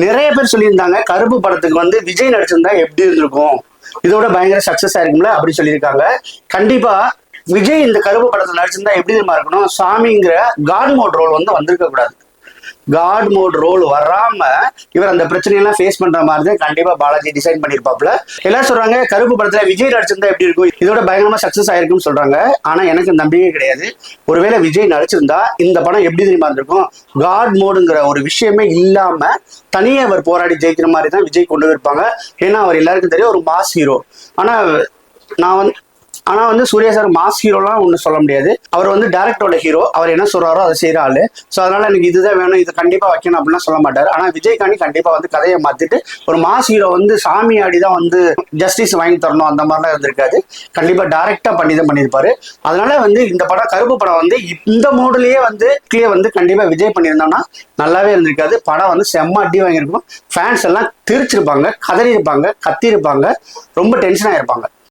நிறைய பேர் சொல்லியிருந்தாங்க கருப்பு படத்துக்கு வந்து விஜய் நடிச்சிருந்தா எப்படி இருந்திருக்கும், இதோட பயங்கர சக்சஸ் ஆயிருக்கும்ல அப்படி சொல்லியிருக்காங்க. கண்டிப்பா விஜய் இந்த கருப்பு படத்துல நடிச்சிருந்தா எப்படி தெரியுமா இருக்கணும், சாமிங்கிற காட் மோட் ரோல் வந்து வந்திருக்க கூடாது. காட் மோட் ரோல் வராம இவர் அந்த பிரச்சனையெல்லாம் ஃபேஸ் பண்ற மாதிரி தான் கண்டிப்பா பாலாஜி டிசைன் பண்ணிருப்பாப்ல. எல்லாரும் சொல்றாங்க கருப்பு படத்துல விஜய் நடிச்சிருந்தா எப்படி இருக்கும், இதோட பயங்கரமா சக்சஸ் ஆயிருக்கும்னு சொல்றாங்க. ஆனா எனக்கு நம்பிக்கை கிடையாது. ஒருவேளை விஜய் நடிச்சிருந்தா இந்த படம் எப்படி தெரியுமா இருந்திருக்கும், காட் மோடுங்கிற ஒரு விஷயமே இல்லாம தனியே அவர் போராடி ஜெயிக்கிற மாதிரி தான் விஜய் கொண்டு போயிருப்பாங்க. ஏன்னா அவர் எல்லாருக்கும் தெரியும் ஒரு மாஸ் ஹீரோ. ஆனா சூர்யா சார் மாஸ் ஹீரோலாம் ஒன்றும் சொல்ல முடியாது. அவர் வந்து டேரக்டரோட ஹீரோ, அவர் என்ன சொல்றாரோ அதை செய்யற ஆளு. ஸோ அதனால எனக்கு இதுதான் வேணும், இது கண்டிப்பா வைக்கணும் அப்படிலாம் சொல்ல மாட்டாரு. ஆனா விஜய்காண்டி கண்டிப்பா வந்து கதையை மாத்திட்டு ஒரு மாஸ் ஹீரோ வந்து சாமி ஆடி தான் வந்து ஜஸ்டிஸ் வாங்கி தரணும் அந்த மாதிரிலாம் இருந்திருக்காது. கண்டிப்பா டைரக்டா பண்ணி தான் பண்ணியிருப்பாரு. அதனால வந்து இந்த படம் கருப்பு படம் வந்து இந்த மோடுலயே வந்து கண்டிப்பா விஜய் பண்ணியிருந்தோம்னா நல்லாவே இருந்திருக்காது. படம் வந்து செம்ம அடி வாங்கியிருக்கும். ஃபேன்ஸ் எல்லாம் திருச்சிருப்பாங்க, கதறி இருப்பாங்க, கத்தி இருப்பாங்க, ரொம்ப டென்ஷன் ஆயிருப்பாங்க.